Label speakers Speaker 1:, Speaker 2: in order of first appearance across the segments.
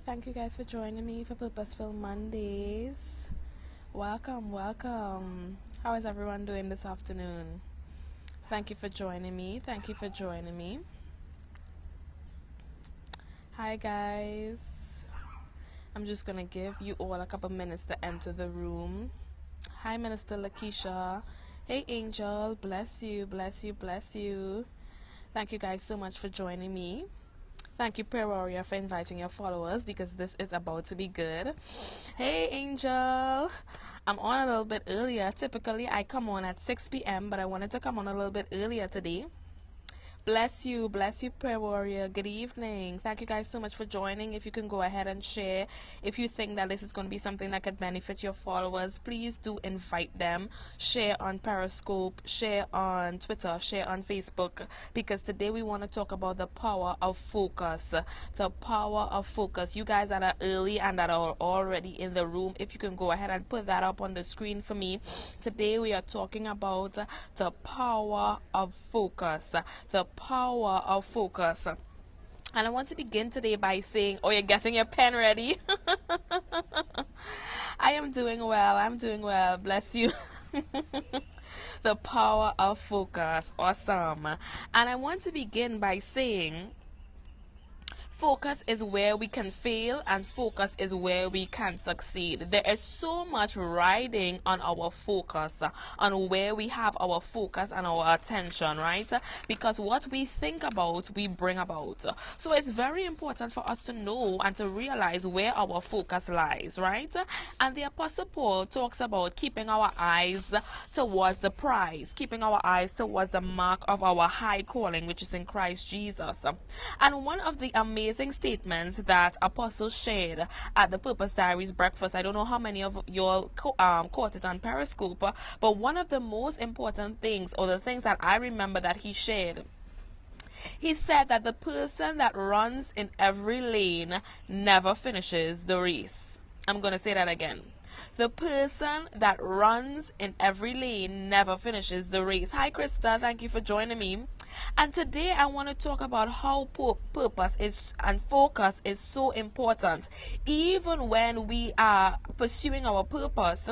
Speaker 1: Thank you guys for joining me for Purposeful Mondays. Welcome, welcome. How is everyone doing this afternoon? Thank you for joining me. Thank you for joining me. Hi, guys. I'm just going to give you all a couple minutes to enter the room. Hi, Minister Lakeisha. Hey, Angel. Bless you, bless you, bless you. Thank you guys so much for joining me. Thank you, Prayer Warrior, for inviting your followers because this is about to be good. Hey, Angel. I'm on a little bit earlier. Typically, I come on at 6 p.m., but I wanted to come on a little bit earlier today. Bless you, Prayer Warrior. Good evening. Thank you guys so much for joining. If you can go ahead and share, if you think that this is going to be something that could benefit your followers, please do invite them. Share on Periscope, share on Twitter, share on Facebook, because today we want to talk about the power of focus. The power of focus. You guys that are early and that are already in the room, if you can go ahead and put that up on the screen for me. Today we are talking about the power of focus. The power of focus. And I want to begin today by saying, oh, you're getting your pen ready? I am doing well. I'm doing well. Bless you. The power of focus. Awesome. And I want to begin by saying, focus is where we can fail and focus is where we can succeed. There is so much riding on our focus, on where we have our focus and our attention, right? Because what we think about, we bring about. So it's very important for us to know and to realize where our focus lies, right? And the Apostle Paul talks about keeping our eyes towards the prize, keeping our eyes towards the mark of our high calling, which is in Christ Jesus. And one of the amazing statements that Apostle shared at the Purpose Diaries breakfast, I don't know how many of you all caught it on Periscope, but one of the most important things, or the things that I remember that he shared, he said that the person that runs in every lane never finishes the race. I'm going to say that again. The person that runs in every lane never finishes the race. Hi, Krista. Thank you for joining me. And today I want to talk about how purpose is and focus is so important. Even when we are pursuing our purpose,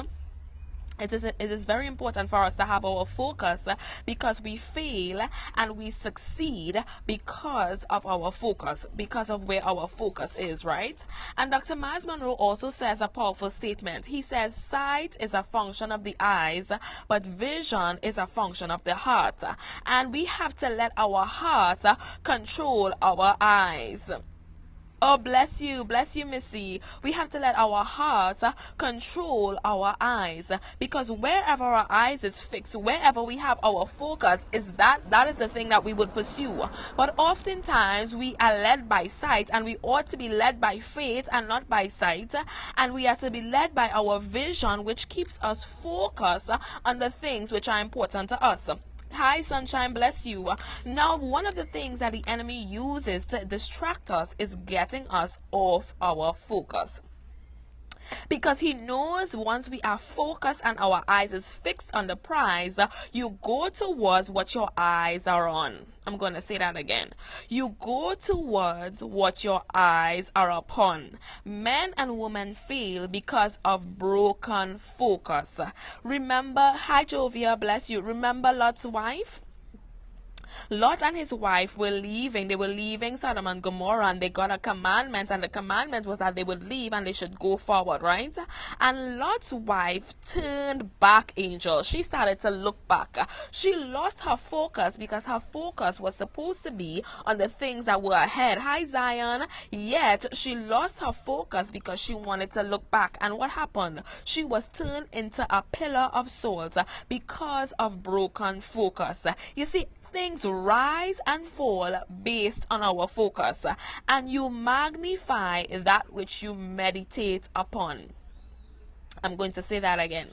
Speaker 1: it is very important for us to have our focus, because we fail and we succeed because of our focus, because of where our focus is, right? And Dr. Miles Monroe also says a powerful statement. He says, sight is a function of the eyes, but vision is a function of the heart. And we have to let our heart control our eyes. Oh, bless you, Missy. We have to let our hearts control our eyes, because wherever our eyes is fixed, wherever we have our focus, is that is the thing that we would pursue. But oftentimes we are led by sight, and we ought to be led by faith and not by sight, and we are to be led by our vision, which keeps us focused on the things which are important to us. Hi, Sunshine, bless you. Now, one of the things that the enemy uses to distract us is getting us off our focus. Because he knows once we are focused and our eyes is fixed on the prize, you go towards what your eyes are on. I'm going to say that again. You go towards what your eyes are upon. Men and women fail because of broken focus. Remember, hi Jovia, bless you. Remember Lot's wife? Lot and his wife were leaving. They were leaving Sodom and Gomorrah, and they got a commandment, and the commandment was that they would leave and they should go forward, right? And Lot's wife turned back, Angel. She started to look back. She lost her focus because her focus was supposed to be on the things that were ahead. Hi, Zion. Yet she lost her focus because she wanted to look back. And what happened? She was turned into a pillar of salt because of broken focus. You see, things rise and fall based on our focus, and you magnify that which you meditate upon. I'm going to say that again.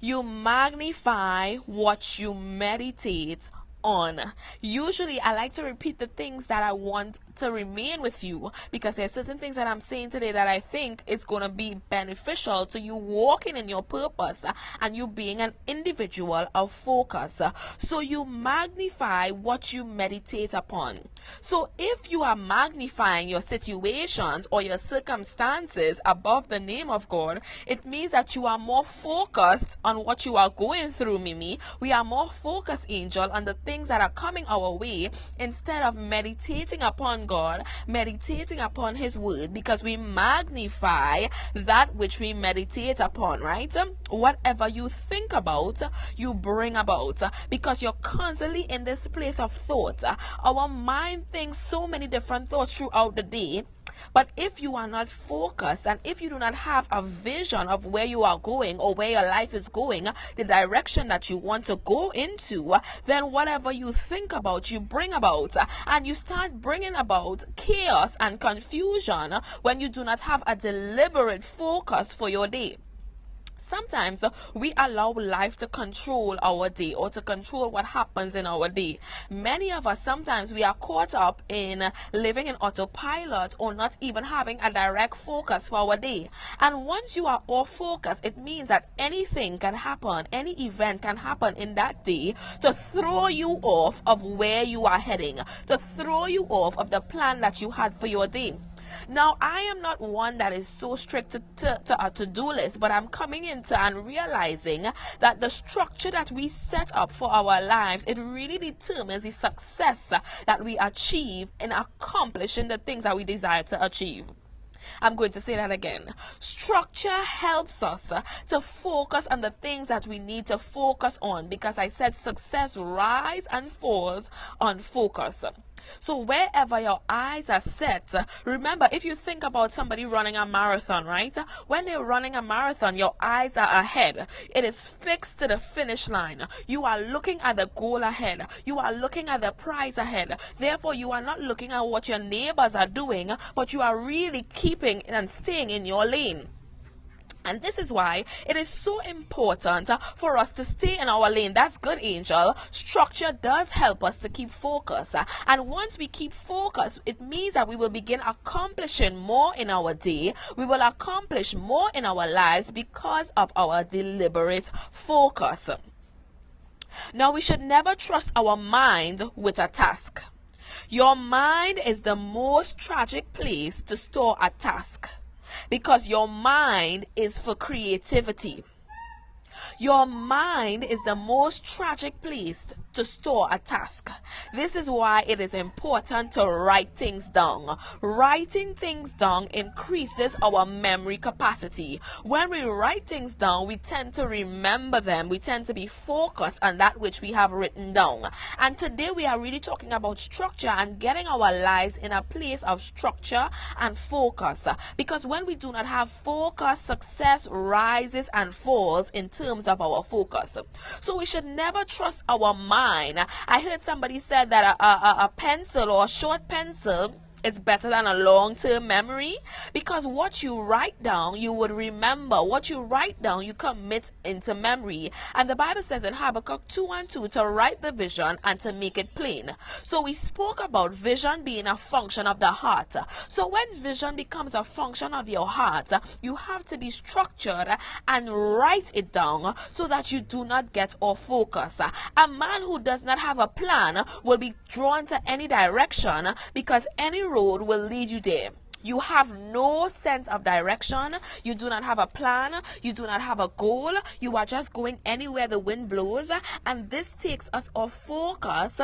Speaker 1: You magnify what you meditate on. Usually I like to repeat the things that I want to remain with you, because there's certain things that I'm saying today that I think is going to be beneficial to you walking in your purpose and you being an individual of focus. So you magnify what you meditate upon. So if you are magnifying your situations or your circumstances above the name of God, it means that you are more focused on what you are going through, Mimi. We are more focused, Angel, on the things that are coming our way instead of meditating upon God, meditating upon His word, because we magnify that which we meditate upon, right? Whatever you think about, you bring about, because you're constantly in this place of thought. Our mind thinks so many different thoughts throughout the day. But if you are not focused, and if you do not have a vision of where you are going or where your life is going, the direction that you want to go into, then whatever you think about, you bring about. And you start bringing about chaos and confusion when you do not have a deliberate focus for your day. Sometimes we allow life to control our day, or to control what happens in our day. Many of us, sometimes we are caught up in living in autopilot, or not even having a direct focus for our day. And once you are off focus, it means that anything can happen, any event can happen in that day to throw you off of where you are heading, to throw you off of the plan that you had for your day. Now, I am not one that is so strict to a to-do list, but I'm coming into and realizing that the structure that we set up for our lives, it really determines the success that we achieve in accomplishing the things that we desire to achieve. I'm going to say that again. Structure helps us to focus on the things that we need to focus on, because I said success rises and falls on focus. So wherever your eyes are set, remember, if you think about somebody running a marathon, right? When they're running a marathon, your eyes are ahead. It is fixed to the finish line. You are looking at the goal ahead. You are looking at the prize ahead. Therefore, you are not looking at what your neighbors are doing, but you are really keeping and staying in your lane. And this is why it is so important for us to stay in our lane. That's good, Angel. Structure does help us to keep focus. And once we keep focus, it means that we will begin accomplishing more in our day. We will accomplish more in our lives because of our deliberate focus. Now, we should never trust our mind with a task. Your mind is the most tragic place to store a task, because your mind is for creativity. Your mind is the most tragic place to store a task. This is why it is important to write things down. Writing things down increases our memory capacity. When we write things down, we tend to remember them. We tend to be focused on that which we have written down. And today we are really talking about structure and getting our lives in a place of structure and focus. Because when we do not have focus, success rises and falls in terms of our focus. So we should never trust our mind. I heard somebody said that a pencil, or a short pencil, is better than a long-term memory, because what you write down, you would remember. What you write down, you commit into memory. And the Bible says in Habakkuk 2:2 to write the vision and to make it plain. So we spoke about vision being a function of the heart. So when vision becomes a function of your heart, you have to be structured and write it down so that you do not get off focus. A man who does not have a plan will be drawn to any direction, because any road will lead you there. You have no sense of direction. You do not have a plan. You do not have a goal. You are just going anywhere the wind blows, and this takes us off focus,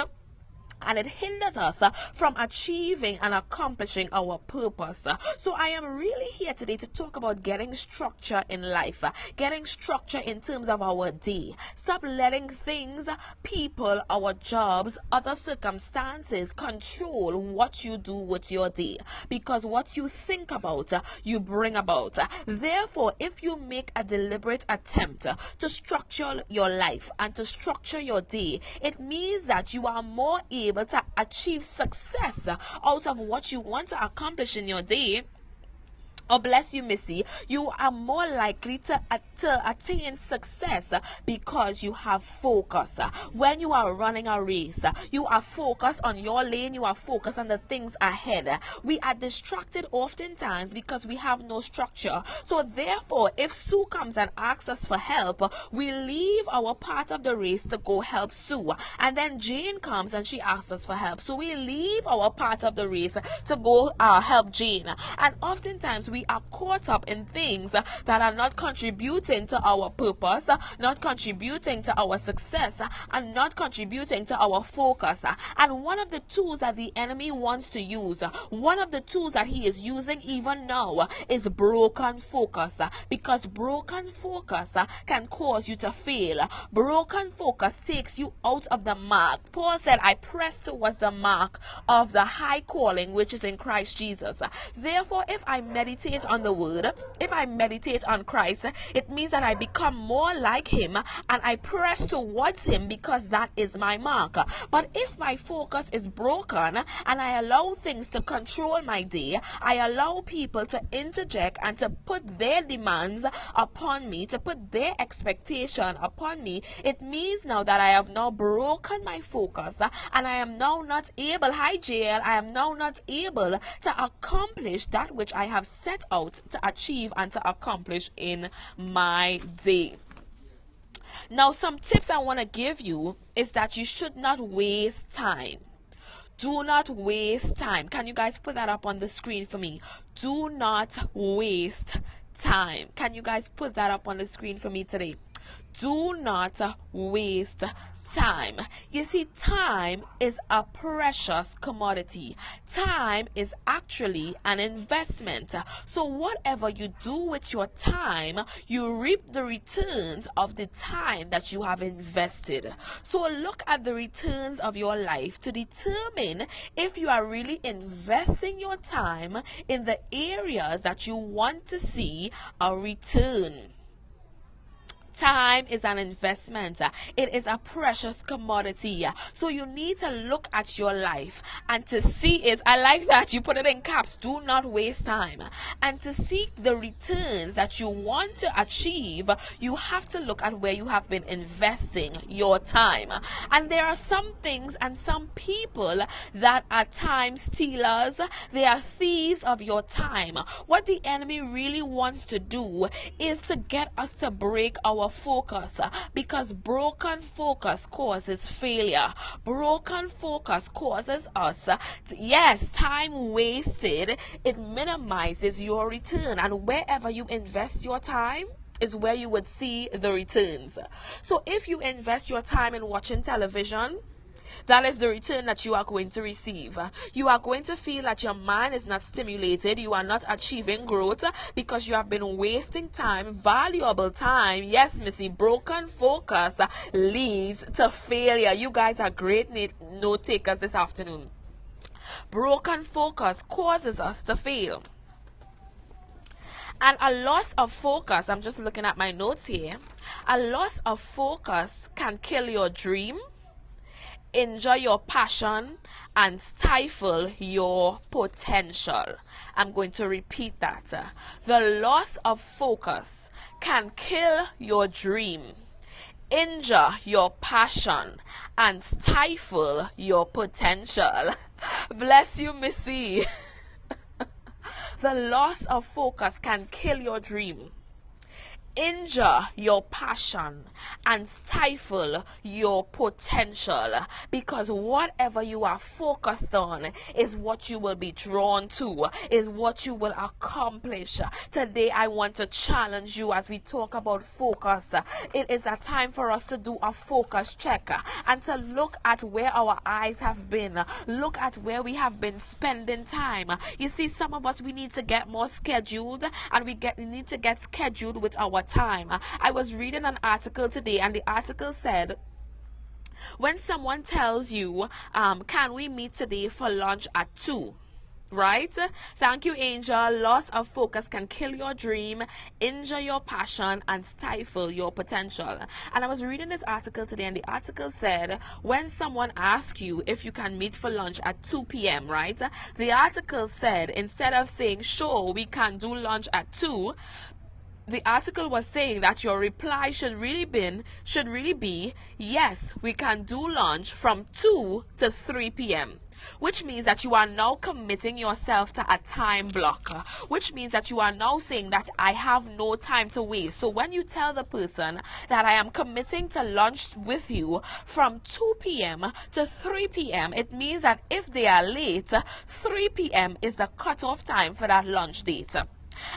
Speaker 1: and it hinders us from achieving and accomplishing our purpose. So I am really here today to talk about getting structure in life, getting structure in terms of our day. Stop letting things, people, our jobs, other circumstances control what you do with your day, because what you think about, you bring about. Therefore, if you make a deliberate attempt to structure your life and to structure your day, it means that you are more able to achieve success out of what you want to accomplish in your day, Oh, bless you, Missy. You are more likely to attain success because you have focus. When you are running a race, you are focused on your lane, you are focused on the things ahead. We are distracted oftentimes because we have no structure. So therefore, if Sue comes and asks us for help, we leave our part of the race to go help Sue. And then Jane comes and she asks us for help. So we leave our part of the race to go help Jane. And oftentimes we are caught up in things that are not contributing to our purpose, not contributing to our success, and not contributing to our focus. And one of the tools that the enemy wants to use, one of the tools that he is using even now, is broken focus, because broken focus can cause you to fail. Broken focus takes you out of the mark. Paul said, I press towards the mark of the high calling which is in Christ Jesus. Therefore, if I meditate on the word, if I meditate on Christ, it means that I become more like him and I press towards him because that is my mark. But if my focus is broken and I allow things to control my day, I allow people to interject and to put their demands upon me, to put their expectation upon me, it means now that I have now broken my focus and I am now not able, hi JL, I am now not able to accomplish that which I have set out to achieve and to accomplish in my day. Now, some tips I want to give you is that you should not waste time. Do not waste time. Can you guys put that up on the screen for me? Do not waste time. Can you guys put that up on the screen for me today? Do not waste time. You see, time is a precious commodity. Time is actually an investment. So whatever you do with your time, you reap the returns of the time that you have invested. So look at the returns of your life to determine if you are really investing your time in the areas that you want to see a return. Time is an investment. It is a precious commodity. So you need to look at your life and to see it. I like that you put it in caps. Do not waste time. And to seek the returns that you want to achieve, you have to look at where you have been investing your time. And there are some things and some people that are time stealers. They are thieves of your time. What the enemy really wants to do is to get us to break our focus, because broken focus causes failure. Broken focus causes us yes, time wasted, it minimizes your return, and wherever you invest your time is where you would see the returns. So if you invest your time in watching television, that is the return that you are going to receive. You are going to feel that your mind is not stimulated. You are not achieving growth because you have been wasting time, valuable time. Yes, Missy, broken focus leads to failure. You guys are great note takers this afternoon. Broken focus causes us to fail. And a loss of focus, I'm just looking at my notes here. A loss of focus can kill your dream, injure your passion, and stifle your potential. I'm going to repeat that. The loss of focus can kill your dream, injure your passion, and stifle your potential. Bless you, Missy. The loss of focus can kill your dream, injure your passion, and stifle your potential, because whatever you are focused on is what you will be drawn to, is what you will accomplish. Today I want to challenge you as we talk about focus. It is a time for us to do a focus check and to look at where our eyes have been, look at where we have been spending time. You see, some of us, we need to get more scheduled, and we need to get scheduled with our time. I was reading an article today, and the article said, when someone tells you, can we meet today for lunch at 2? right? Thank you, Angel. Loss of focus can kill your dream, injure your passion, and stifle your potential. And I was reading this article today, and the article said when someone asks you if you can meet for lunch at 2 p.m., right? The article said instead of saying, sure, we can do lunch at 2, the article was saying that your reply should really be yes, we can do lunch from 2 to 3 p.m., which means that you are now committing yourself to a time block, which means that you are now saying that I have no time to waste. So when you tell the person that I am committing to lunch with you from 2 p.m. to 3 p.m., it means that if they are late, 3 p.m. is the cutoff time for that lunch date.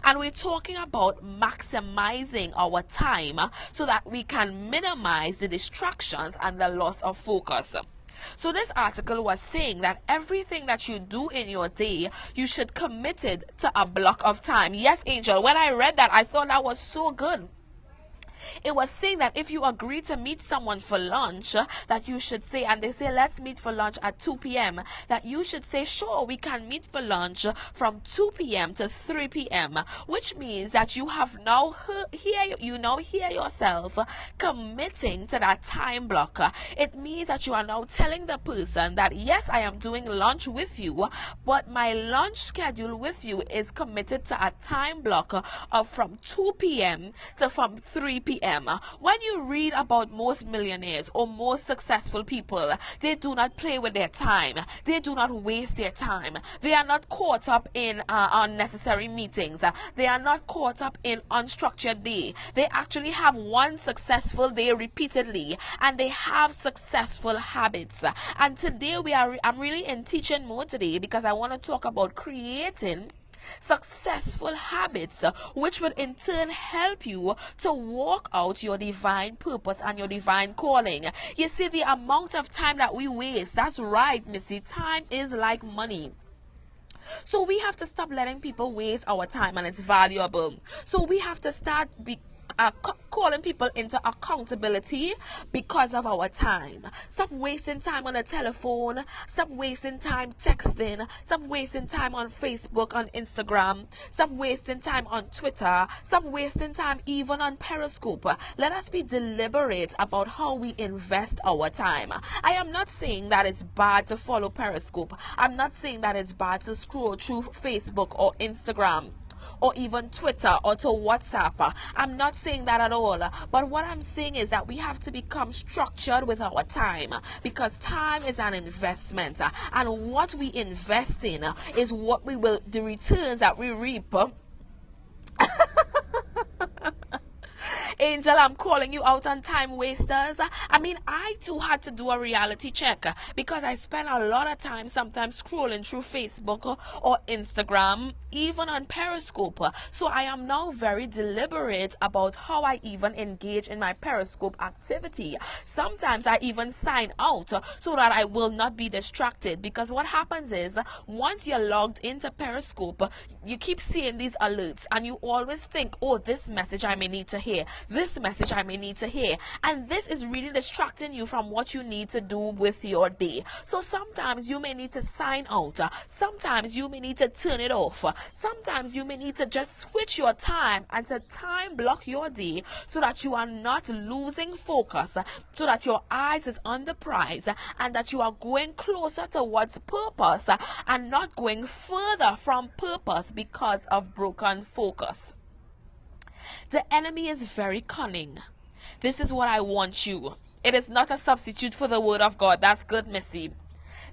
Speaker 1: And we're talking about maximizing our time so that we can minimize the distractions and the loss of focus. So this article was saying that everything that you do in your day, you should commit it to a block of time. Yes, Angel, when I read that, I thought that was so good. It was saying that if you agree to meet someone for lunch, that you should say, and they say, let's meet for lunch at 2 p.m., that you should say, sure, we can meet for lunch from 2 p.m. to 3 p.m., which means that you have now hear yourself committing to that time block. It means that you are now telling the person that, yes, I am doing lunch with you, but my lunch schedule with you is committed to a time block of from 2 p.m. to from 3 p.m. When you read about most millionaires or most successful people, they do not play with their time. They do not waste their time. They are not caught up in unnecessary meetings. They are not caught up in unstructured day. They actually have one successful day repeatedly, and they have successful habits. And today I'm really in teaching mode today because I want to talk about creating successful habits, which will in turn help you to walk out your divine purpose and your divine calling. You see, the amount of time that we waste, that's right, Missy, time is like money. So we have to stop letting people waste our time, and it's valuable. So we have to start calling people into accountability because of our time. Stop wasting time on the telephone. Stop wasting time texting. Stop wasting time on Facebook, on Instagram. Stop wasting time on Twitter. Stop wasting time even on Periscope. Let us be deliberate about how we invest our time. I am not saying that it's bad to follow Periscope. I'm not saying that it's bad to scroll through Facebook or Instagram or even Twitter or to WhatsApp. I'm not saying that at all. But what I'm saying is that we have to become structured with our time, because time is an investment. And what we invest in is what the returns that we reap. Angel, I'm calling you out on time wasters. I mean, I too had to do a reality check because I spend a lot of time sometimes scrolling through Facebook or Instagram, even on Periscope. So I am now very deliberate about how I even engage in my Periscope activity. Sometimes I even sign out so that I will not be distracted, because what happens is once you're logged into Periscope, you keep seeing these alerts and you always think, oh, this message I may need to hear. This message I may need to hear. And this is really distracting you from what you need to do with your day. So sometimes you may need to sign out. Sometimes you may need to turn it off. Sometimes you may need to just switch your time and to time block your day so that you are not losing focus, so that your eyes is on the prize, and that you are going closer towards purpose and not going further from purpose because of broken focus. The enemy is very cunning. This is what I want you. It is not a substitute for the word of God. That's good, Missy.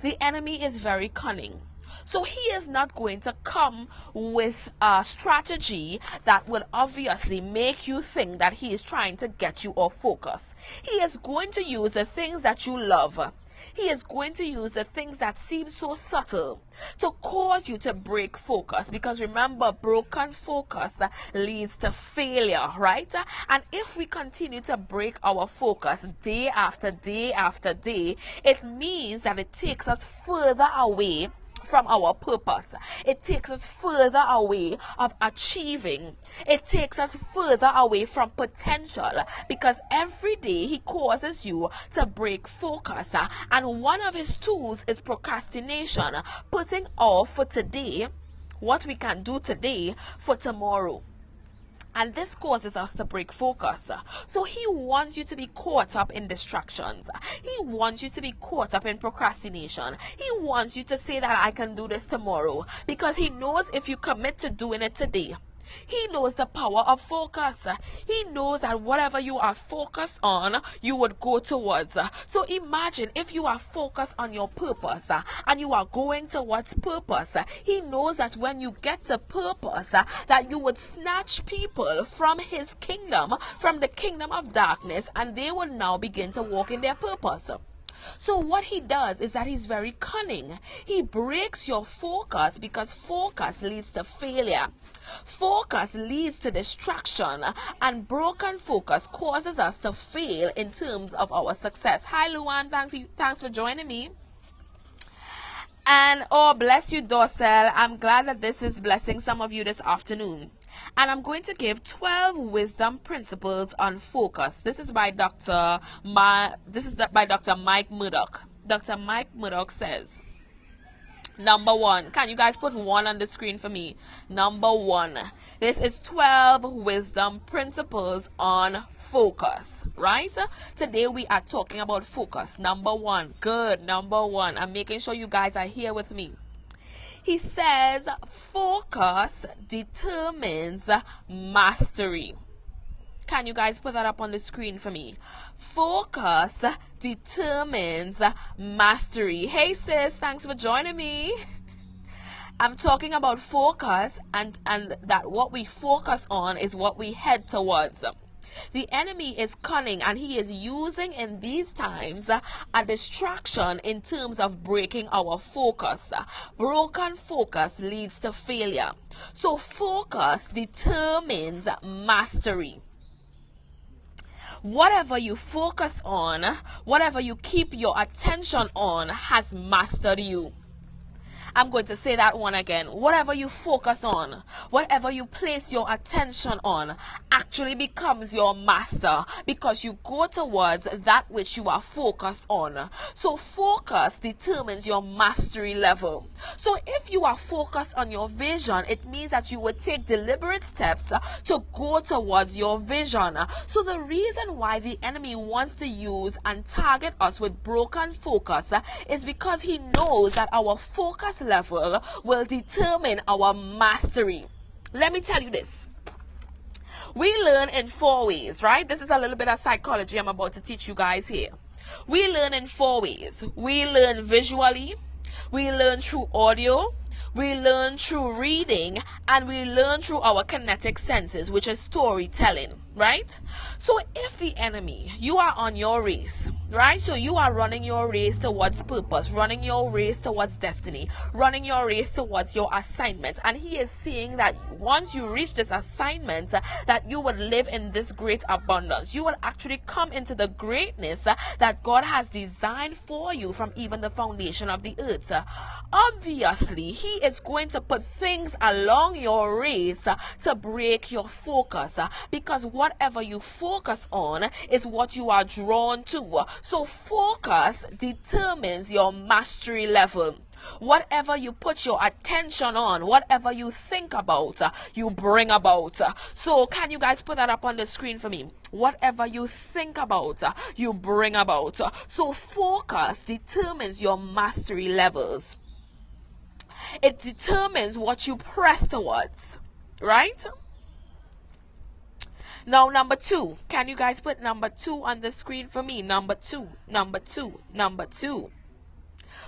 Speaker 1: The enemy is very cunning. So he is not going to come with a strategy that will obviously make you think that he is trying to get you off focus. He is going to use the things that you love. He is going to use the things that seem so subtle to cause you to break focus. Because remember, broken focus leads to failure, right? And if we continue to break our focus day after day after day, it means that it takes us further away from our purpose. It takes us further away of achieving. It takes us further away from potential, because every day he causes you to break focus, and one of his tools is procrastination, putting off for today what we can do today for tomorrow. And this causes us to break focus. So he wants you to be caught up in distractions. He wants you to be caught up in procrastination. He wants you to say that I can do this tomorrow, because he knows if you commit to doing it today, he knows the power of focus. He knows that whatever you are focused on, you would go towards. So imagine if you are focused on your purpose and you are going towards purpose. He knows that when you get to purpose, that you would snatch people from his kingdom, from the kingdom of darkness, and they will now begin to walk in their purpose. So what he does is that he's very cunning. He breaks your focus, because focus leads to failure. Focus leads to distraction, and broken focus causes us to fail in terms of our success. Hi Luan, thanks for joining me. And oh, bless you, Dorsel. I'm glad that this is blessing some of you this afternoon. And I'm going to give 12 wisdom principles on focus. This is by Dr. Mike Murdock. Dr. Mike Murdock says, number 1, can you guys put 1 on the screen for me? Number 1, this is 12 wisdom principles on focus, right? Today we are talking about focus. Number 1, good. Number 1, I'm making sure you guys are here with me. He says focus determines mastery. Can you guys put that up on the screen for me? Focus determines mastery. Hey sis, thanks for joining me. I'm talking about focus, and that what we focus on is what we head towards. The enemy is cunning, and he is using in these times a distraction in terms of breaking our focus. Broken focus leads to failure. So focus determines mastery. Whatever you focus on, whatever you keep your attention on, has mastered you. I'm going to say that one again. Whatever you focus on, whatever you place your attention on, actually becomes your master, because you go towards that which you are focused on. So focus determines your mastery level. So if you are focused on your vision, it means that you would take deliberate steps to go towards your vision. So the reason why the enemy wants to use and target us with broken focus is because he knows that our focus level will determine our mastery. Let me tell you this. We learn in 4 ways, right? This is a little bit of psychology I'm about to teach you guys here. We learn in 4 ways. We learn visually, we learn through audio, we learn through reading, and we learn through our kinetic senses, which is storytelling, right? So if the enemy, you are on your race, right? So you are running your race towards purpose, running your race towards destiny, running your race towards your assignment. And he is saying that once you reach this assignment, that you would live in this great abundance. You will actually come into the greatness that God has designed for you from even the foundation of the earth. Obviously, he is going to put things along your race to break your focus, because whatever you focus on is what you are drawn to. So focus determines your mastery level. Whatever you put your attention on, whatever you think about, you bring about. So can you guys put that up on the screen for me? Whatever you think about, you bring about. So focus determines your mastery levels. It determines what you press towards, right? Now, number 2. Can you guys put number 2 on the screen for me? Number 2, number 2, number 2.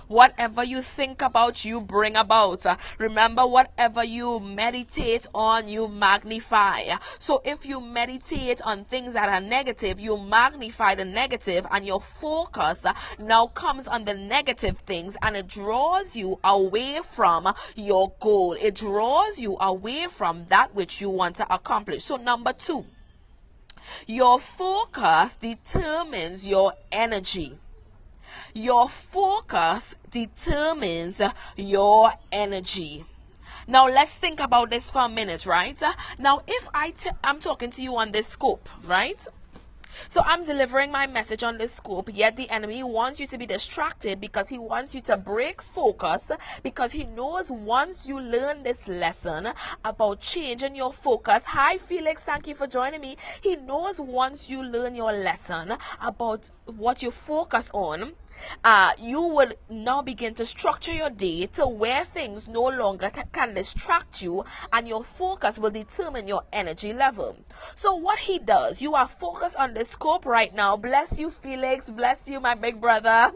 Speaker 1: Whatever you think about, you bring about. Remember, whatever you meditate on, you magnify. So if you meditate on things that are negative, you magnify the negative, and your focus now comes on the negative things, and it draws you away from your goal. It draws you away from that which you want to accomplish. So number 2, your focus determines your energy. Your focus determines your energy. Now let's think about this for a minute, right? Now if I'm talking to you on this scope, right? So I'm delivering my message on this scope, yet the enemy wants you to be distracted because he wants you to break focus, because he knows once you learn this lesson about changing your focus. Hi Felix, thank you for joining me. He knows once you learn your lesson about what you focus on, you will now begin to structure your day to where things no longer can distract you, and your focus will determine your energy level. So what he does, you are focused on the scope right now. Bless you Felix, bless you my big brother.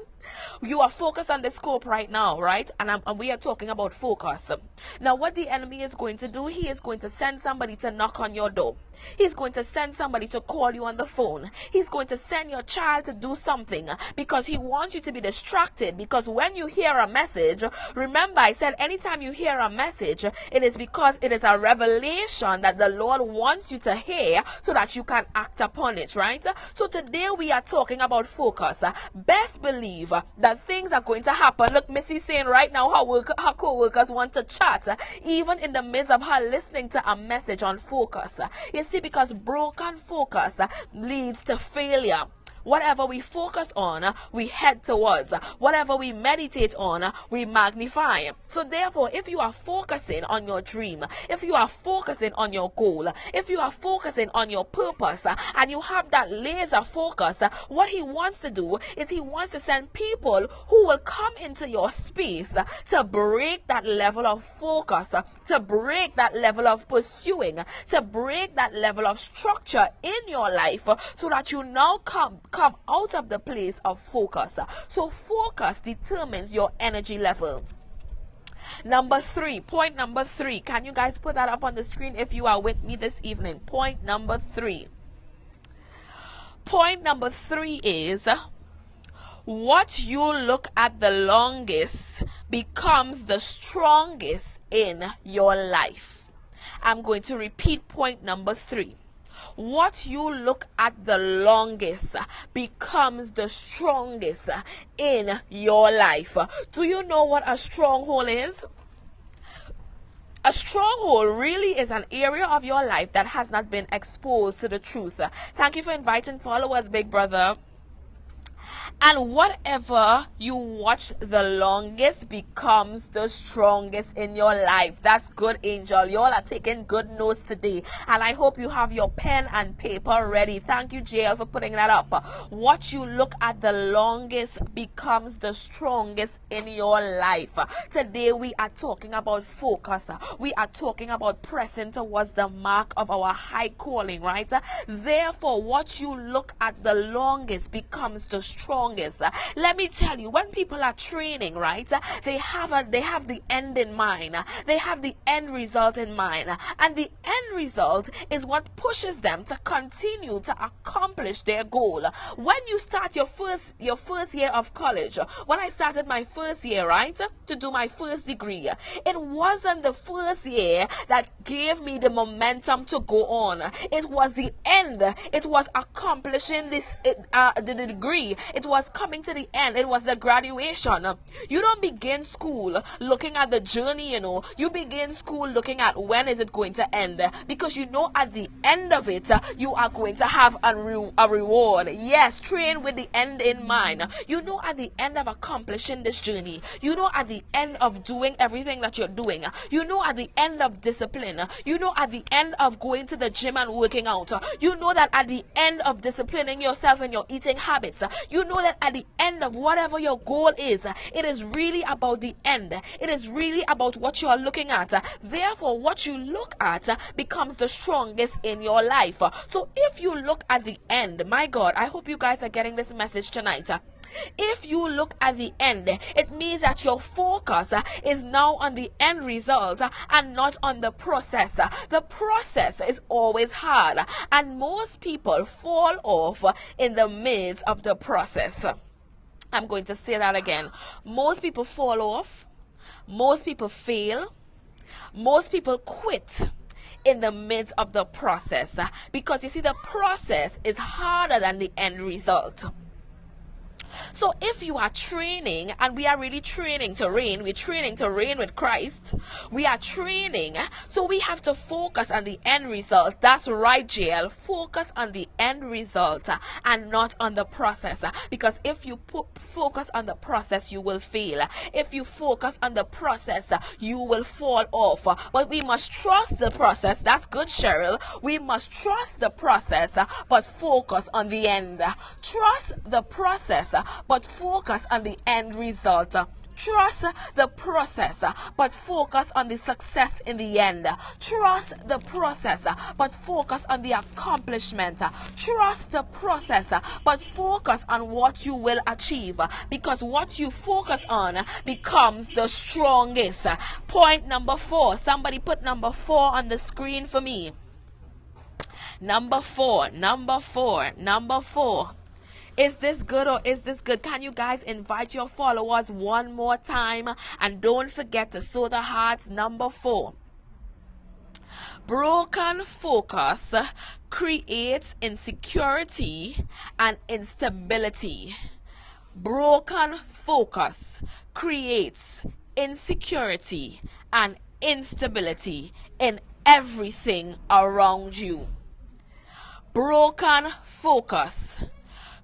Speaker 1: You are focused on the scope right now, right? And we are talking about focus. Now what the enemy is going to do, he is going to send somebody to knock on your door. He's going to send somebody to call you on the phone. He's going to send your child to do something because he wants you to be distracted. Because when you hear a message, remember I said anytime you hear a message, it is because it is a revelation that the Lord wants you to hear so that you can act upon it, right? So today we are talking about focus. Best believe that things are going to happen. Look, Missy saying right now her co-workers want to chat even in the midst of her listening to a message on focus. You see, because broken focus leads to failure. Whatever we focus on, we head towards. Whatever we meditate on, we magnify. So therefore, if you are focusing on your dream, if you are focusing on your goal, if you are focusing on your purpose, and you have that laser focus, what he wants to do is he wants to send people who will come into your space to break that level of focus, to break that level of pursuing, to break that level of structure in your life, so that you now come out of the place of focus. So focus determines your energy level. Point number three. Can you guys put that up on the screen if you are with me this evening? Point number three. Point number three is what you look at the longest becomes the strongest in your life. I'm going to repeat point number three. What you look at the longest becomes the strongest in your life. Do you know what a stronghold is? A stronghold really is an area of your life that has not been exposed to the truth. Thank you for inviting followers, big brother. And whatever you watch the longest becomes the strongest in your life. That's good, Angel. You all are taking good notes today. And I hope you have your pen and paper ready. Thank you, JL, for putting that up. What you look at the longest becomes the strongest in your life. Today we are talking about focus. We are talking about pressing towards the mark of our high calling, right? Therefore, what you look at the longest becomes the strongest. Let me tell you, when people are training, right, they have the end in mind. They have the end result in mind, and the end result is what pushes them to continue to accomplish their goal. When you start your first year of college, when I started my first year, right, to do my first degree, it wasn't the first year that gave me the momentum to go on. It was the end. It was accomplishing the degree. It was coming to the end. It was the graduation. You don't begin school looking at the journey, you begin school looking at when is it going to end, because you know at the end of it you are going to have a reward. Yes, train with the end in mind. You know at the end of accomplishing this journey, you know at the end of doing everything that you're doing, you know at the end of discipline, you know at the end of going to the gym and working out, you know that at the end of disciplining yourself in your eating habits, you know that at the end of whatever your goal is, it is really about the end. It is really about what you are looking at. Therefore, what you look at becomes the strongest in your life. So if you look at the end, my God, I hope you guys are getting this message tonight. If you look at the end, it means that your focus is now on the end result and not on the process. The process is always hard, and most people fall off in the midst of the process. I'm going to say that again. Most people fall off. Most people fail. Most people quit in the midst of the process, because you see, the process is harder than the end result. So if you are training, and we are really training to reign, we're training to reign with Christ. We are training, so we have to focus on the end result. That's right, JL. Focus on the end result and not on the process. Because if you focus on the process, you will fail. If you focus on the process, you will fall off. But we must trust the process. That's good, Cheryl. We must trust the process, but focus on the end. Trust the process, but focus on the end result. Trust the process, but focus on the success in the end. Trust the process, but focus on the accomplishment. Trust the process, but focus on what you will achieve, because what you focus on becomes the strongest. Point number 4. Somebody put number 4 on the screen for me. Number 4. Is this good or is this good? Can you guys invite your followers one more time? And don't forget to sow the hearts. Number 4. Broken focus creates insecurity and instability. Broken focus creates insecurity and instability in everything around you. Broken focus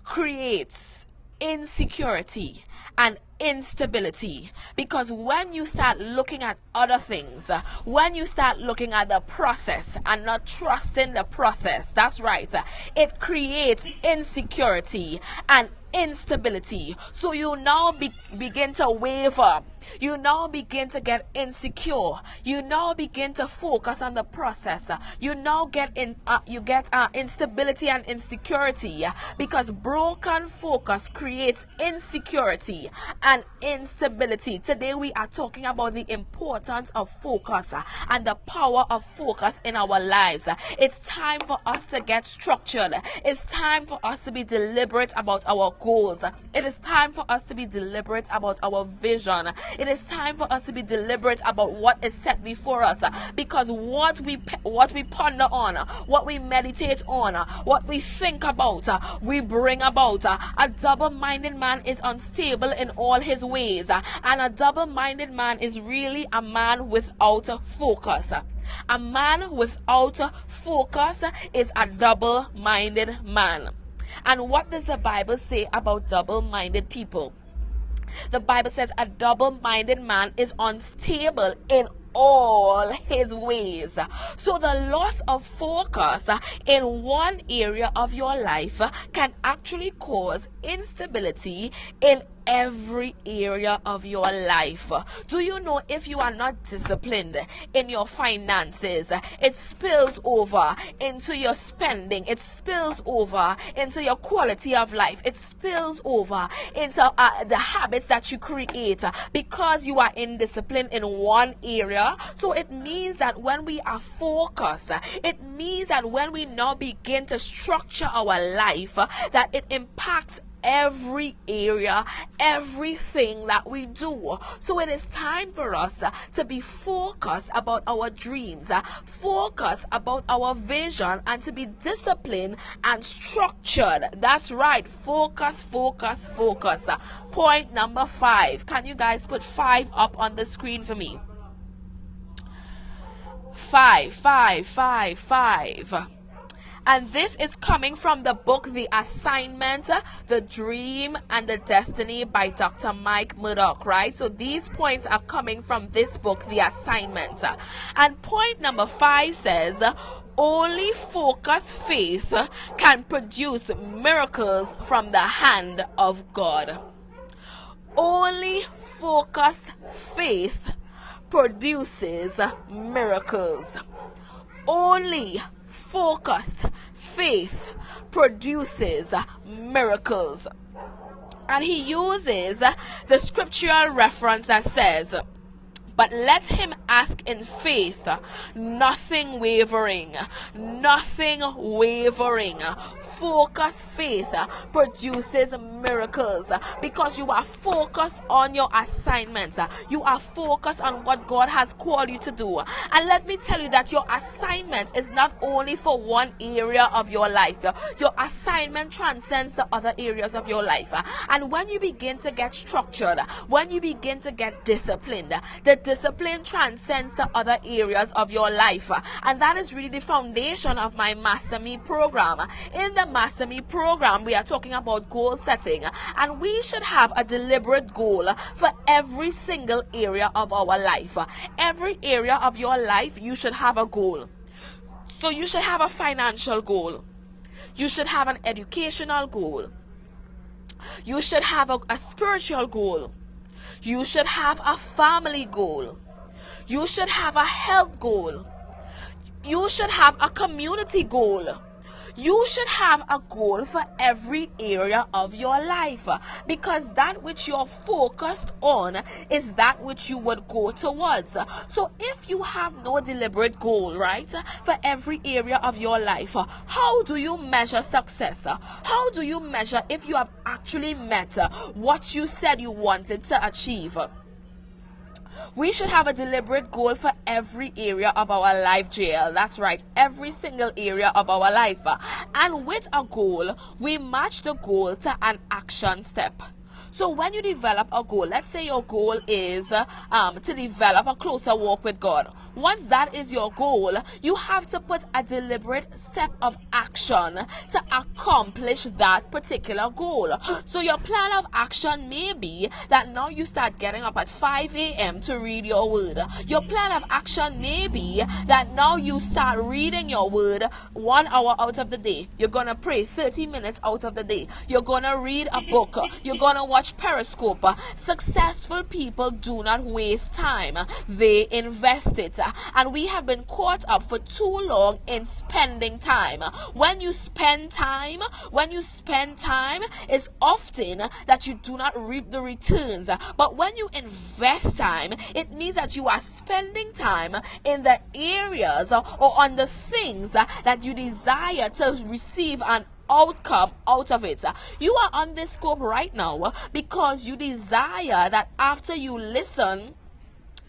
Speaker 1: creates insecurity and instability, because when you start looking at other things, when you start looking at the process and not trusting the process, that's right, it creates insecurity and instability. So you now begin to waver. You now begin to get insecure. You now begin to focus on the process. You now get instability and insecurity, because broken focus creates insecurity and instability. Today we are talking about the importance of focus and the power of focus in our lives. It's time for us to get structured. It's time for us to be deliberate about our goals. It is time for us to be deliberate about our vision. It is time for us to be deliberate about what is set before us, because what we ponder on, what we meditate on, what we think about, we bring about. A double-minded man is unstable in all his ways, and a double-minded man is really a man without focus. A man without focus is a double-minded man. And what does the Bible say about double-minded people? The Bible says a double-minded man is unstable in all his ways. So the loss of focus in one area of your life can actually cause instability in every area of your life. Do you know, if you are not disciplined in your finances, it spills over into your spending, it spills over into your quality of life, it spills over into the habits that you create, because you are indisciplined in one area. So it means that when we are focused, it means that when we now begin to structure our life, that it impacts every area, everything that we do. So it is time for us to be focused about our dreams, focused about our vision, and to be disciplined and structured. That's right. Focus. Point number 5. Can you guys put 5 up on the screen for me? 5. And this is coming from the book The Assignment, The Dream, and the Destiny by Dr. Mike Murdock, right? So these points are coming from this book, The Assignment. And point number 5 says, only focused faith can produce miracles from the hand of God. Only focused faith produces miracles. Only focused faith produces miracles. And he uses the scriptural reference that says, but let him ask in faith, nothing wavering. Nothing wavering. Focus faith produces miracles because you are focused on your assignments. You are focused on what God has called you to do. And let me tell you that your assignment is not only for one area of your life. Your assignment transcends the other areas of your life. And when you begin to get structured, when you begin to get disciplined, the discipline transcends the other areas of your life. And that is really the foundation of my Master Me program. In the Master Me program, we are talking about goal setting, and we should have a deliberate goal for every single area of our life. Every area of your life, you should have a goal. So you should have a financial goal. You should have an educational goal. You should have a spiritual goal. You should have a family goal. You should have a health goal. You should have a community goal. You should have a goal for every area of your life, because that which you're focused on is that which you would go towards. So if you have no deliberate goal, right, for every area of your life, how do you measure success? How do you measure if you have actually met what you said you wanted to achieve? We should have a deliberate goal for every area of our life, JL. That's right, every single area of our life. And with a goal, we match the goal to an action step. So when you develop a goal, let's say your goal is to develop a closer walk with God. Once that is your goal, you have to put a deliberate step of action to accomplish that particular goal. So your plan of action may be that now you start getting up at 5 a.m. to read your word. Your plan of action may be that now you start reading your word 1 hour out of the day. You're going to pray 30 minutes out of the day. You're going to read a book. You're going to watch Periscope. Successful people do not waste time. They invest it. And we have been caught up for too long in spending time. When you spend time, it's often that you do not reap the returns. But when you invest time, it means that you are spending time in the areas or on the things that you desire to receive an outcome out of it. You are on this scope right now because you desire that after you listen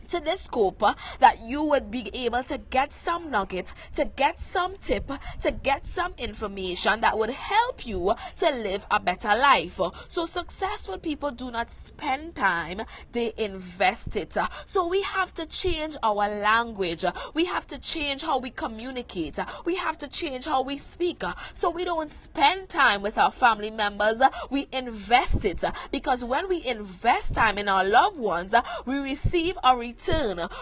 Speaker 1: to this scope, that you would be able to get some nuggets, to get some tip, to get some information that would help you to live a better life. So successful people do not spend time, they invest it. So we have to change our language. We have to change how we communicate. We have to change how we speak. So we don't spend time with our family members, we invest it. Because when we invest time in our loved ones, we receive a return.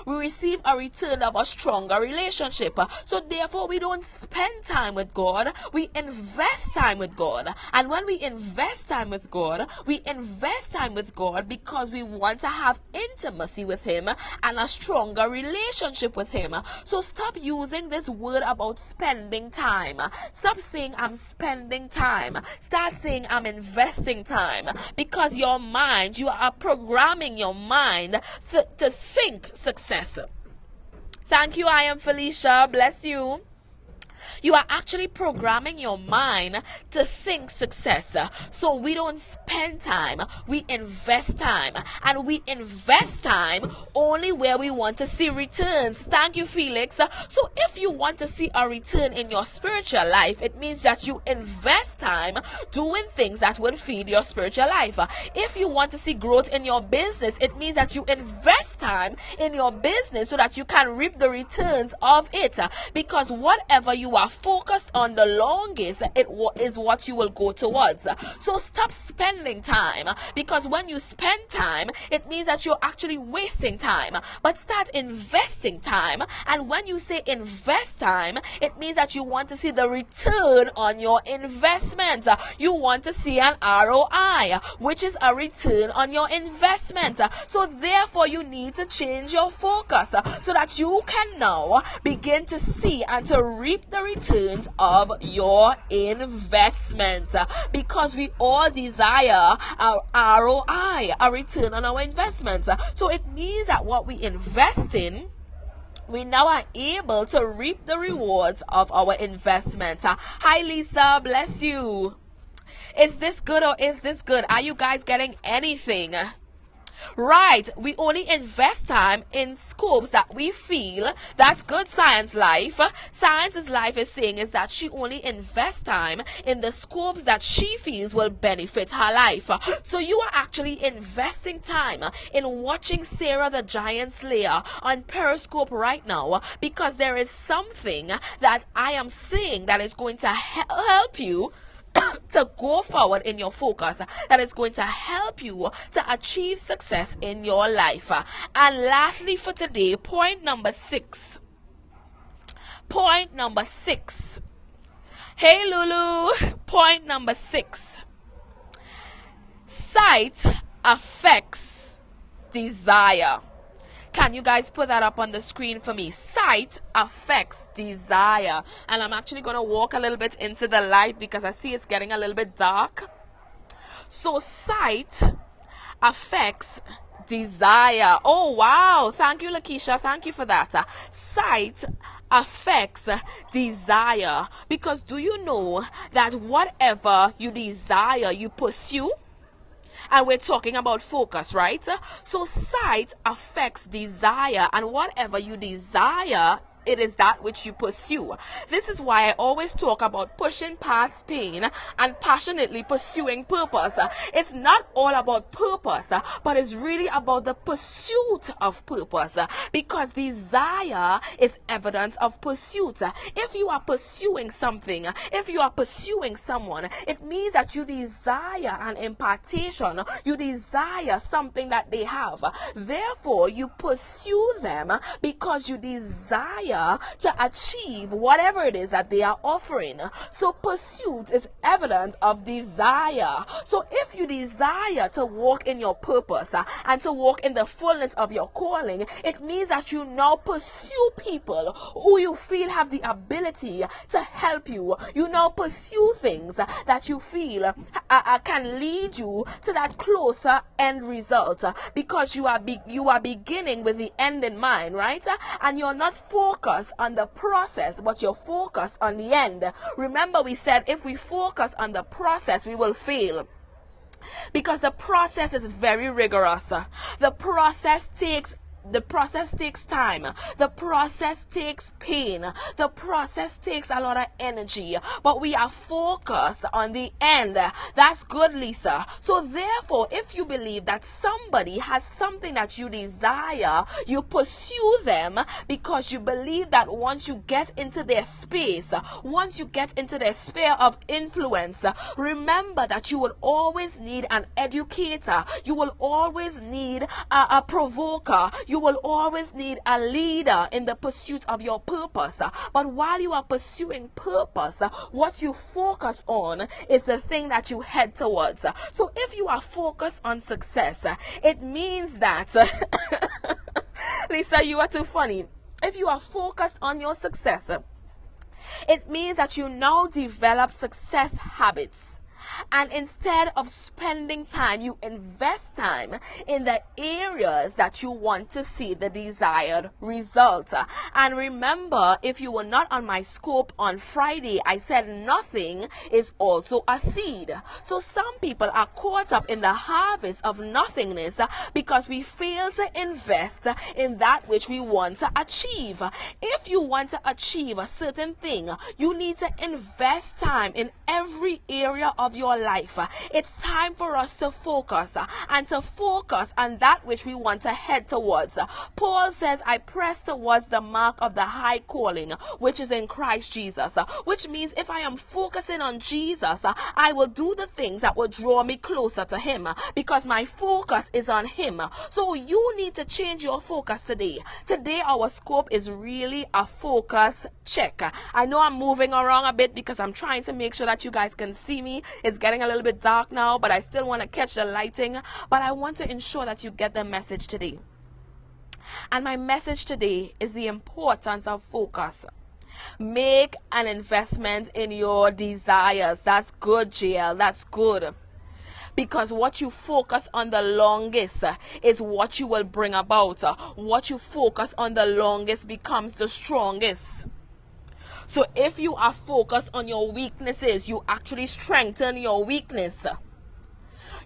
Speaker 1: We receive a return of a stronger relationship. So therefore we don't spend time with God, we invest time with God. And when we invest time with God, we invest time with God because we want to have intimacy with Him and a stronger relationship with Him. So stop using this word about spending time. Stop saying I'm spending time. Start saying I'm investing time, because your mind, you are programming your mind to think success. Thank you, I am Felicia. Bless you. You are actually programming your mind to think success. So we don't spend time, we invest time. And we invest time only where we want to see returns. Thank you, Felix. So if you want to see a return in your spiritual life, it means that you invest time doing things that will feed your spiritual life. If you want to see growth in your business, it means that you invest time in your business so that you can reap the returns of it. Because whatever you are focused on the longest, it is what you will go towards. So stop spending time, because when you spend time, it means that you're actually wasting time. But start investing time, and when you say invest time, it means that you want to see the return on your investment. You want to see an ROI, which is a return on your investment. So therefore you need to change your focus so that you can now begin to see and to reap the the returns of your investment, because we all desire our ROI, a return on our investments. So it means that what we invest in, we now are able to reap the rewards of our investment. Hi Lisa, bless you. Is this good or is this good? Are you guys getting anything? Right, we only invest time in scopes that we feel. That's good, Science Life. Science's Life is saying is that she only invests time in the scopes that she feels will benefit her life. So you are actually investing time in watching Sarah the Giant Slayer on Periscope right now, because there is something that I am saying that is going to help you to go forward in your focus, that is going to help you to achieve success in your life. And lastly for today, point number 6. Hey Lulu, point number 6. Sight affects desire. Can you guys put that up on the screen for me? Sight affects desire. And I'm actually going to walk a little bit into the light because I see it's getting a little bit dark. So sight affects desire. Oh, wow. Thank you, Lakeisha. Thank you for that. Sight affects desire. Because do you know that whatever you desire, you pursue? And we're talking about focus, right? So sight affects desire, and whatever you desire, it is that which you pursue. This is why I always talk about pushing past pain and passionately pursuing purpose. It's not all about purpose, but it's really about the pursuit of purpose, because desire is evidence of pursuit. If you are pursuing something, if you are pursuing someone, it means that you desire an impartation. You desire something that they have. Therefore, you pursue them because you desire to achieve whatever it is that they are offering. So pursuit is evidence of desire. So if you desire to walk in your purpose and to walk in the fullness of your calling, it means that you now pursue people who you feel have the ability to help you. You now pursue things that you feel can lead you to that closer end result, because you are beginning with the end in mind, right? And you're not focused on the process, but you're focused on the end. Remember, we said if we focus on the process, we will fail, because the process is very rigorous. The process takes time. The process takes pain. The process takes a lot of energy. But we are focused on the end. That's good, Lisa. So therefore, if you believe that somebody has something that you desire, you pursue them because you believe that once you get into their space, once you get into their sphere of influence, remember that you will always need an educator. You will always need a provoker. You will always need a leader in the pursuit of your purpose. But while you are pursuing purpose, what you focus on is the thing that you head towards. So if you are focused on success, it means that Lisa, you are too funny. If you are focused on your success, it means that you now develop success habits. And instead of spending time, you invest time in the areas that you want to see the desired result. And remember, if you were not on my scope on Friday, I said nothing is also a seed. So some people are caught up in the harvest of nothingness because we fail to invest in that which we want to achieve. If you want to achieve a certain thing, you need to invest time in every area of your life. It's time for us to focus and to focus on that which we want to head towards. Paul says, I press towards the mark of the high calling which is in Christ Jesus, which means if I am focusing on Jesus, I will do the things that will draw me closer to him because my focus is on him. So you need to change your focus today. Today our scope is really a focus check. I know I'm moving around a bit because I'm trying to make sure that you guys can see me. It's getting a little bit dark now, but I still want to catch the lighting. But I want to ensure that you get the message today. And my message today is the importance of focus. Make an investment in your desires. That's good, JL. That's good. Because what you focus on the longest is what you will bring about. What you focus on the longest becomes the strongest. So if you are focused on your weaknesses, you actually strengthen your weakness.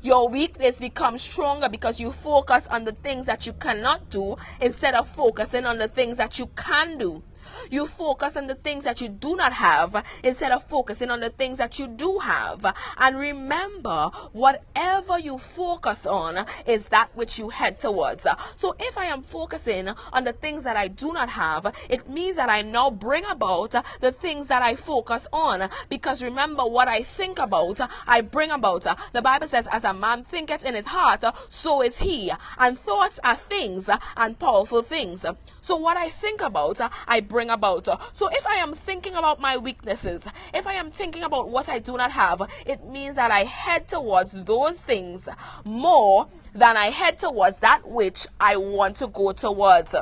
Speaker 1: Your weakness becomes stronger because you focus on the things that you cannot do instead of focusing on the things that you can do. You focus on the things that you do not have instead of focusing on the things that you do have. And remember, whatever you focus on is that which you head towards. So if I am focusing on the things that I do not have, it means that I now bring about the things that I focus on. Because remember, what I think about, I bring about. The Bible says, as a man thinketh in his heart, so is he. And thoughts are things and powerful things. So what I think about, I bring about. So if I am thinking about my weaknesses, if I am thinking about what I do not have, it means that I head towards those things more than I head towards that which I want to go towards.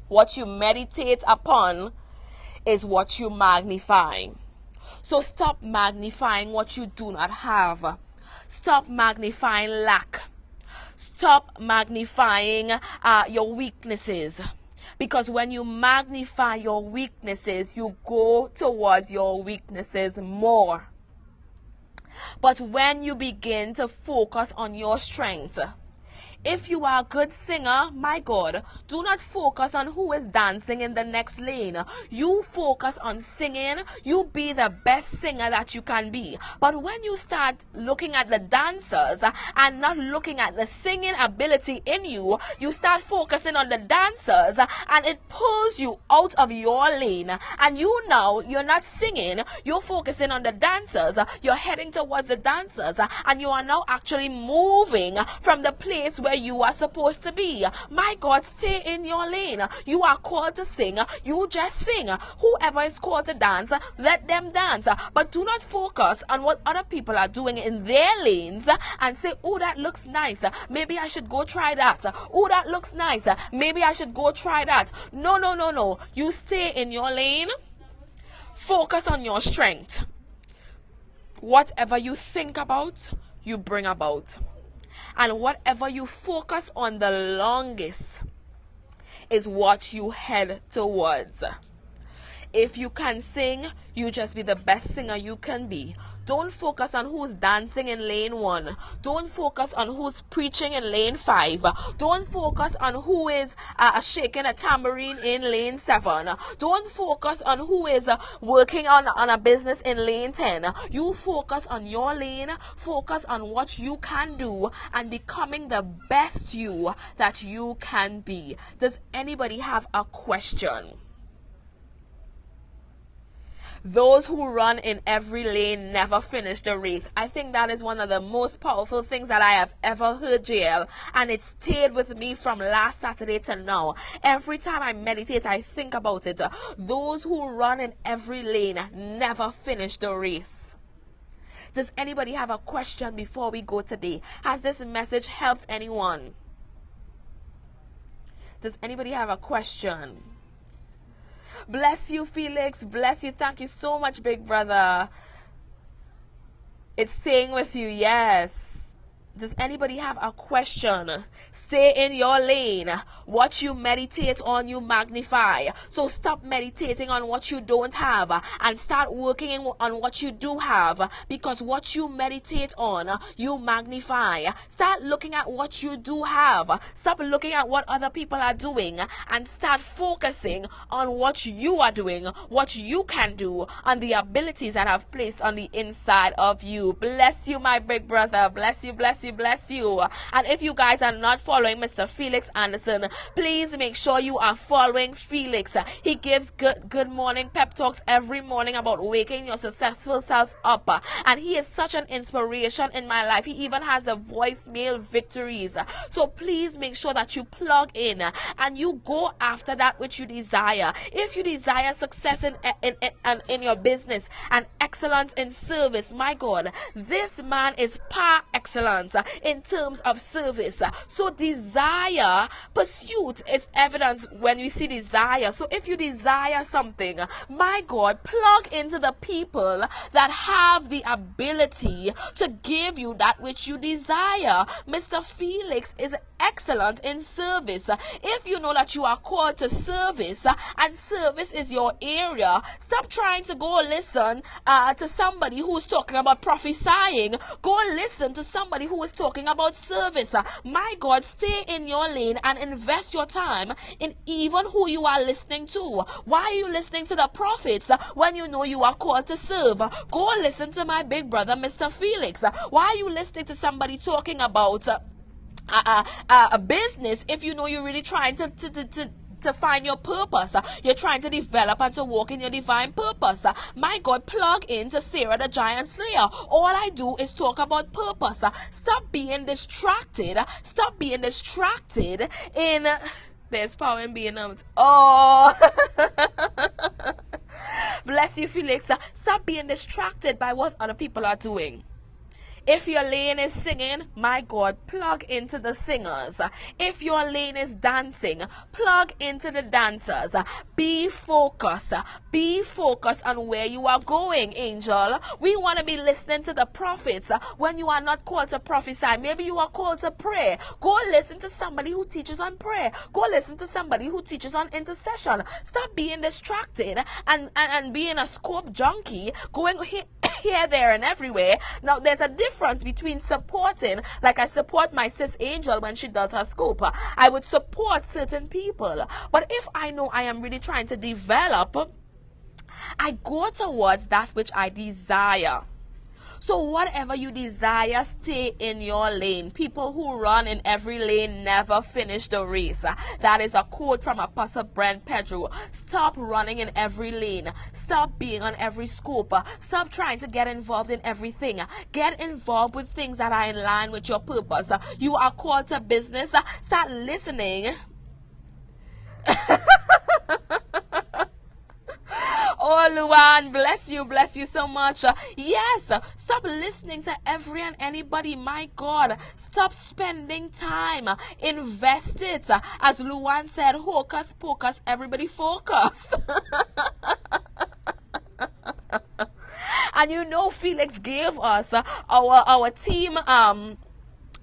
Speaker 1: What you meditate upon is what you magnify. So stop magnifying what you do not have. Stop magnifying lack. Stop magnifying your weaknesses. Because when you magnify your weaknesses, you go towards your weaknesses more. But when you begin to focus on your strength, if you are a good singer, my God, do not focus on who is dancing in the next lane. You focus on singing. You be the best singer that you can be. But when you start looking at the dancers and not looking at the singing ability in you, you start focusing on the dancers and it pulls you out of your lane. And you're not singing. You're focusing on the dancers. You're heading towards the dancers and you are now actually moving from the place where you are supposed to be. My God, stay in your lane. You are called to sing. You just sing. Whoever is called to dance, let them dance. But do not focus on what other people are doing in their lanes and say, oh, that looks nice. Maybe I should go try that. Oh, that looks nice. Maybe I should go try that. No. You stay in your lane. Focus on your strength. Whatever you think about, you bring about. And whatever you focus on the longest is what you head towards. If you can sing, you just be the best singer you can be. Don't focus on who's dancing in lane 1. Don't focus on who's preaching in lane 5. Don't focus on who is shaking a tambourine in lane 7. Don't focus on who is working on a business in lane 10. You focus on your lane. Focus on what you can do and becoming the best you that you can be. Does anybody have a question? Those who run in every lane never finish the race. I think that is one of the most powerful things that I have ever heard, JL. And it stayed with me from last Saturday to now. Every time I meditate, I think about it. Those who run in every lane never finish the race. Does anybody have a question before we go today? Has this message helped anyone? Does anybody have a question? Bless you, Felix. Bless you. Thank you so much, big brother. It's staying with you. Yes. Does anybody have a question? Stay in your lane. What you meditate on, you magnify. So stop meditating on what you don't have and start working on what you do have. Because what you meditate on, you magnify. Start looking at what you do have. Stop looking at what other people are doing and start focusing on what you are doing, what you can do, and the abilities that I've placed on the inside of you. Bless you, my big brother. Bless you, bless you. Bless you. And if you guys are not following Mr. Felix Anderson, please make sure you are following Felix. He gives good morning pep talks every morning about waking your successful self up. And he is such an inspiration in my life. He even has a voicemail victories. So please make sure that you plug in and you go after that which you desire. If you desire success in your business and excellence in service, my God, this man is par excellence. in terms of service. So desire, pursuit is evidence when we see desire. So if you desire something, my God, plug into the people that have the ability to give you that which you desire. Mr. Felix is excellent in service. If you know that you are called to service, and service is your area, stop trying to go listen to somebody who's talking about prophesying. Go listen to somebody who is talking about service. My God, stay in your lane and invest your time in even who you are listening to. Why are you listening to the prophets when you know you are called to serve? Go listen to my big brother, Mr. Felix. Why are you listening to somebody talking about a business if you know you're really trying to find your purpose? You're trying to develop and to walk in your divine purpose. My God, plug into Sarah the Giant Slayer. All I do is talk about purpose. Stop being distracted. Stop being distracted in... There's power in being oh. Bless you, Felix. Stop being distracted by what other people are doing. If your lane is singing, my God, plug into the singers. If your lane is dancing, plug into the dancers. Be focused. Be focused on where you are going, angel. We want to be listening to the prophets when you are not called to prophesy. Maybe you are called to pray. Go listen to somebody who teaches on prayer. Go listen to somebody who teaches on intercession. Stop being distracted and being a scope junkie, going here, there, and everywhere. Now, there's a difference between supporting, like I support my sis Angel when she does her scope. I would support certain people. But if I know I am really trying to develop, I go towards that which I desire. So whatever you desire, stay in your lane. People who run in every lane never finish the race. That is a quote from Apostle Brent Pedro. Stop running in every lane. Stop being on every scope. Stop trying to get involved in everything. Get involved with things that are in line with your purpose. You are called to business. Start listening. Oh, Luan, bless you so much. Yes, stop listening to every and anybody. My God, stop spending time. Invest it. As Luan said, hocus pocus, everybody focus. And you know, Felix gave us our team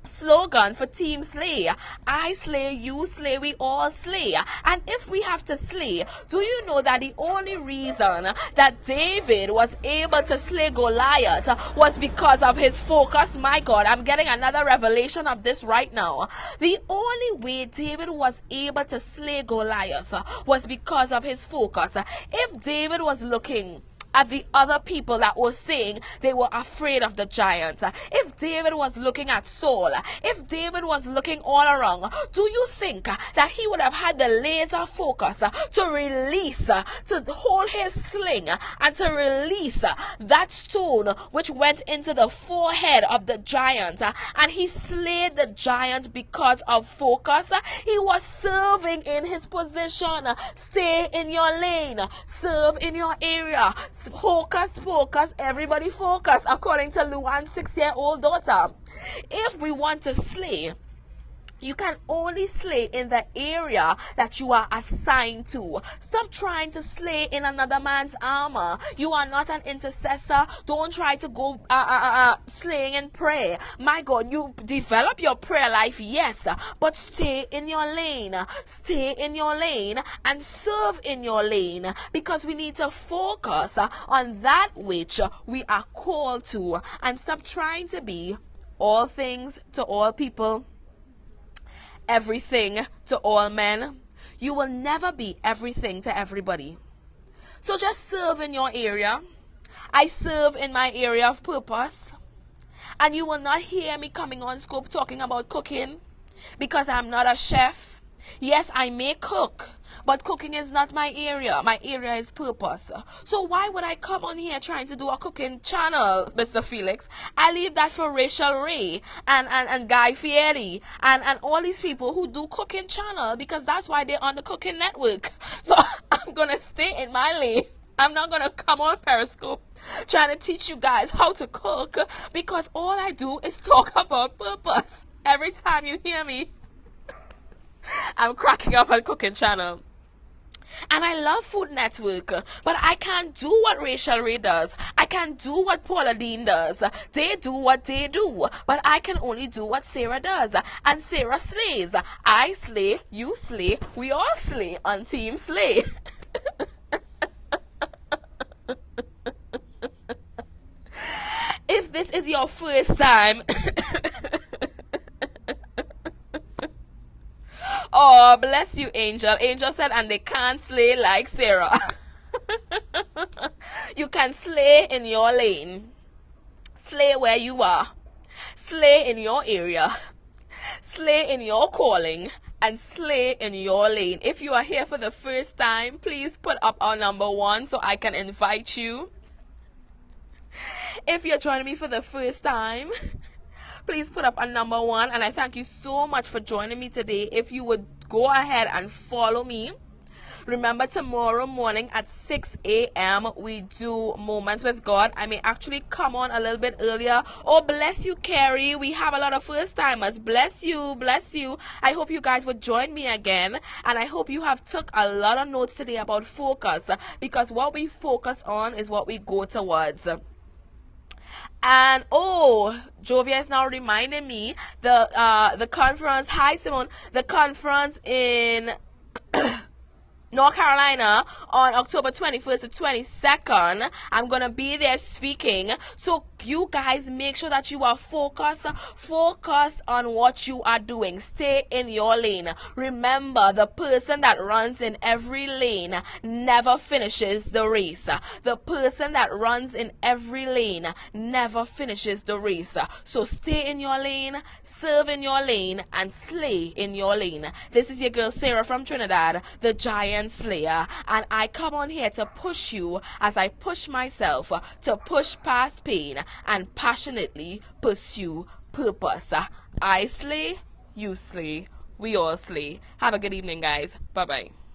Speaker 1: slogan for Team Slay. I slay, you slay, we all slay. And if we have to slay, do you know that the only reason that David was able to slay Goliath was because of his focus? My God, I'm getting another revelation of this right now. The only way David was able to slay Goliath was because of his focus. If David was looking at the other people that were saying they were afraid of the giants, if David was looking at Saul, if David was looking all around, do you think that he would have had the laser focus to release, to hold his sling and to release that stone which went into the forehead of the giant, and he slayed the giant because of focus? He was serving in his position. Stay in your lane. Serve in your area. Focus, everybody focus, according to Luan's 6-year-old daughter. If we want to slay, you can only slay in the area that you are assigned to. Stop trying to slay in another man's armor. You are not an intercessor. Don't try to go slaying in prayer. My God, you develop your prayer life, yes, but stay in your lane. Stay in your lane and serve in your lane, because we need to focus on that which we are called to, and stop trying to be all things to all people, everything to all men. You will never be everything to everybody. So just serve in your area. I serve in my area of purpose. And you will not hear me coming on Scope talking about cooking, because I'm not a chef. Yes, I may cook, but cooking is not my area. My area is purpose. So why would I come on here trying to do a cooking channel, Mr. Felix? I leave that for Rachel Ray and Guy Fieri and all these people who do cooking channel, because that's why they're on the cooking network. So I'm going to stay in my lane. I'm not going to come on Periscope trying to teach you guys how to cook, because all I do is talk about purpose. Every time you hear me, I'm cracking up on Cooking Channel. And I love Food Network, but I can't do what Rachel Ray does. I can't do what Paula Dean does. They do what they do, but I can only do what Sarah does. And Sarah slays. I slay, you slay, we all slay on Team Slay. If this is your first time, oh, bless you, Angel. Angel said, and they can't slay like Sarah. You can slay in your lane. Slay where you are. Slay in your area. Slay in your calling. And slay in your lane. If you are here for the first time, please put up our number 1 so I can invite you. If you're joining me for the first time, please put up a number 1, and I thank you so much for joining me today. If you would go ahead and follow me. Remember, tomorrow morning at 6 a.m. we do Moments with God. I may actually come on a little bit earlier. Oh, bless you, Carrie. We have a lot of first timers. Bless you, bless you. I hope you guys would join me again, and I hope you have took a lot of notes today about focus, because what we focus on is what we go towards. And oh, Jovia is now reminding me the conference. Hi, Simone. The conference in North Carolina on October 21st to 22nd. I'm gonna be there speaking. So you guys make sure that you are focused on what you are doing. Stay in your lane. Remember, the person that runs in every lane never finishes the race. The person that runs in every lane never finishes the race. So stay in your lane, serve in your lane, and slay in your lane. This is your girl Sarah from Trinidad, the Giant Slayer, and I come on here to push you as I push myself to push past pain and passionately pursue purpose. I slay, you slay, we all slay. Have a good evening, guys. Bye-bye.